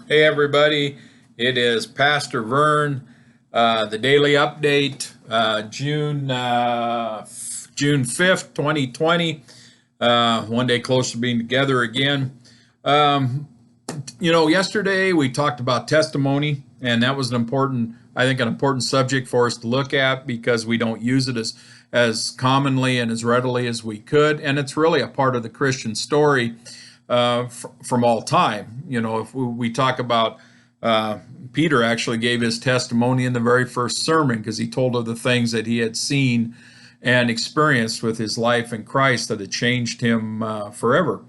Hey everybody, it is Pastor Vern. The daily update, June 5th, 2020. One day closer to being together again. Um, Yesterday we talked about testimony, and that was an important subject for us to look at because we don't use it as commonly and as readily as we could, and it's really a part of the Christian story from all time. If we talk about Peter actually gave his testimony in the very first sermon because he told of the things that he had seen and experienced with his life in Christ that had changed him forever.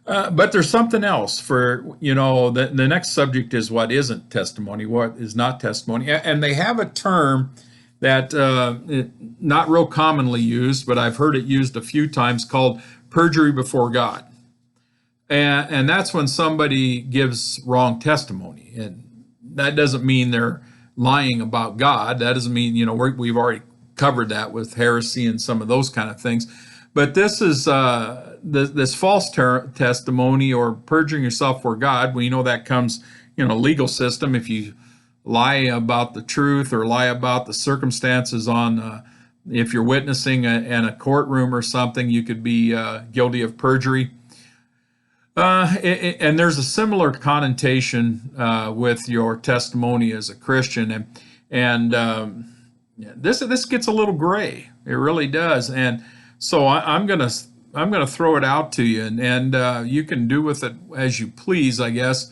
But there's something else the next subject is what isn't testimony, what is not testimony. And they have a term that not real commonly used, but I've heard it used a few times called perjury before God. And that's when somebody gives wrong testimony. And that doesn't mean they're lying about God. That doesn't mean, we've already covered that with heresy and some of those kind of things. But this is this false testimony or perjuring yourself for God. We know that comes, legal system. If you lie about the truth or lie about the circumstances if you're witnessing in a courtroom or something, you could be guilty of perjury. And there's a similar connotation with your testimony as a Christian, and this gets a little gray. It really does. And so I'm gonna throw it out to you, and you can do with it as you please, I guess.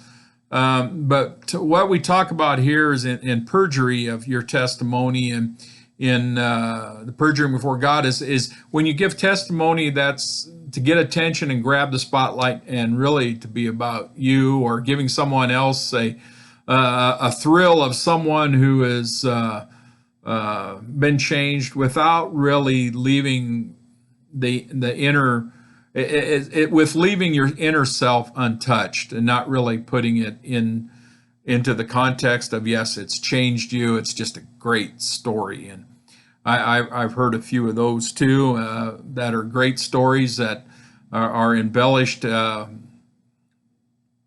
But what we talk about here is in perjury of your testimony and in the perjury before God is when you give testimony that's to get attention and grab the spotlight and really to be about you or giving someone else a thrill of someone who has been changed without really leaving the inner with leaving your inner self untouched and not really putting it into the context of, yes, it's changed you, it's just a great story. And I've heard a few of those too that are great stories that are embellished,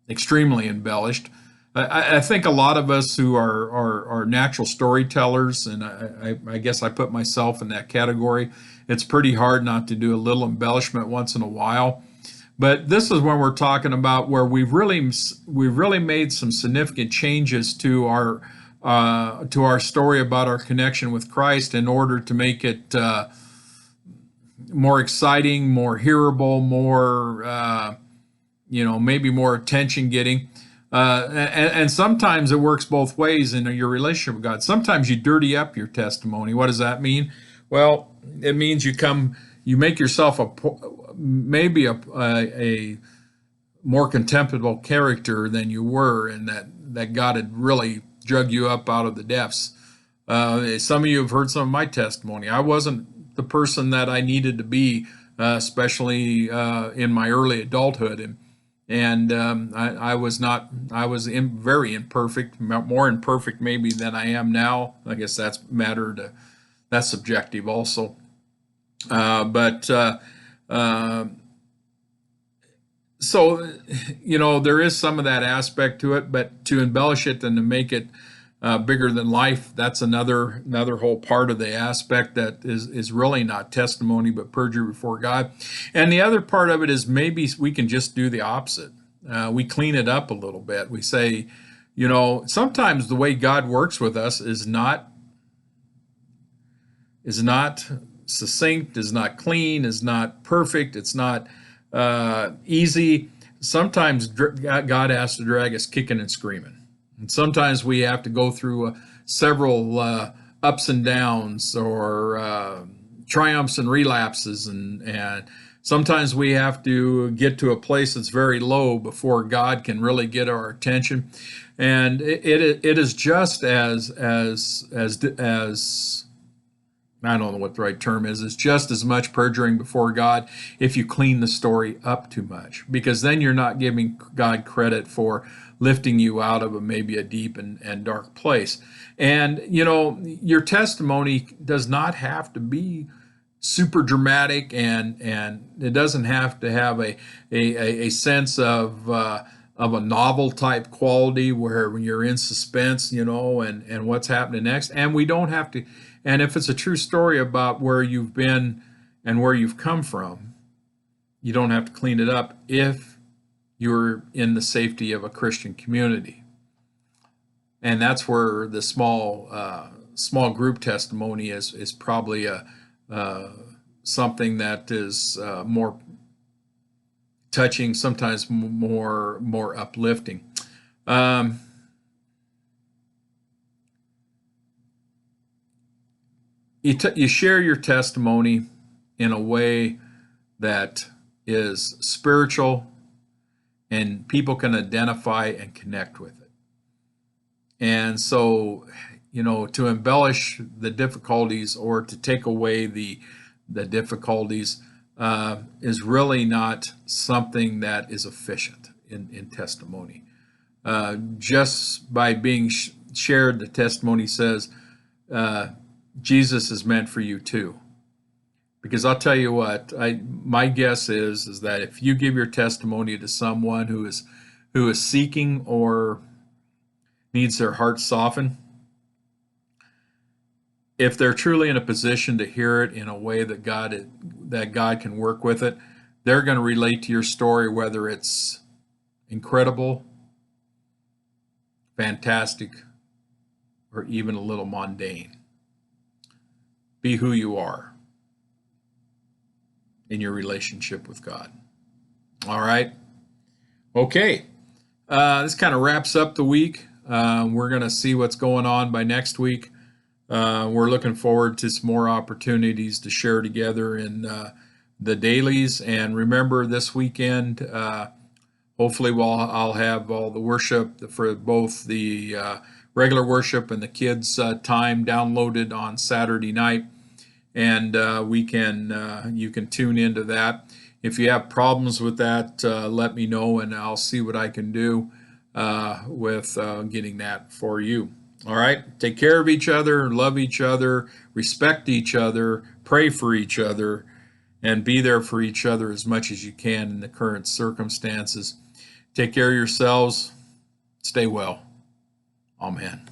extremely embellished. I think a lot of us who are natural storytellers, and I guess I put myself in that category, it's pretty hard not to do a little embellishment once in a while. But this is when we're talking about where we've really made some significant changes to our story about our connection with Christ in order to make it more exciting, more hearable, more maybe more attention getting. And sometimes it works both ways in your relationship with God. Sometimes you dirty up your testimony. What does that mean? Well, it means you make yourself maybe a more contemptible character than you were, and that God had really drug you up out of the depths. Some of you have heard some of my testimony. I wasn't the person that I needed to be, especially in my early adulthood, and I was not. I was very imperfect, more imperfect maybe than I am now. I guess that's subjective also. But so there is some of that aspect to it, but to embellish it and to make it bigger than life, that's another whole part of the aspect that is really not testimony but perjury before God. And the other part of it is maybe we can just do the opposite. We clean it up a little bit. We say, sometimes the way God works with us is not succinct, is not clean, is not perfect, it's not easy. Sometimes God has to drag us kicking and screaming. And sometimes we have to go through several ups and downs or triumphs and relapses. And sometimes we have to get to a place that's very low before God can really get our attention. And it is just as I don't know what the right term is. It's just as much perjuring before God if you clean the story up too much, because then you're not giving God credit for lifting you out of maybe a deep and dark place. And, your testimony does not have to be super dramatic, and it doesn't have to have a sense of of a novel type quality where when you're in suspense, and what's happening next. And we don't have to, and if it's a true story about where you've been and where you've come from, you don't have to clean it up if you're in the safety of a Christian community. And that's where the small group testimony is probably something that is more touching, sometimes more uplifting. You share your testimony in a way that is spiritual and people can identify and connect with it. And so, to embellish the difficulties or to take away the difficulties is really not something that is efficient in testimony. Just by being shared, the testimony says, Jesus is meant for you too. Because I'll tell you what, my guess is that if you give your testimony to someone who is seeking or needs their heart softened, if they're truly in a position to hear it in a way that God can work with it, they're going to relate to your story, whether it's incredible, fantastic, or even a little mundane. Be who you are in your relationship with God. All right. Okay. This kind of wraps up the week. We're going to see what's going on by next week. We're looking forward to some more opportunities to share together in the dailies. And remember, this weekend, hopefully I'll have all the worship for both the regular worship and the kids' time downloaded on Saturday night. And you can tune into that. If you have problems with that, let me know, and I'll see what I can do with getting that for you. All right. Take care of each other, love each other, respect each other, pray for each other, and be there for each other as much as you can in the current circumstances. Take care of yourselves. Stay well. Amen.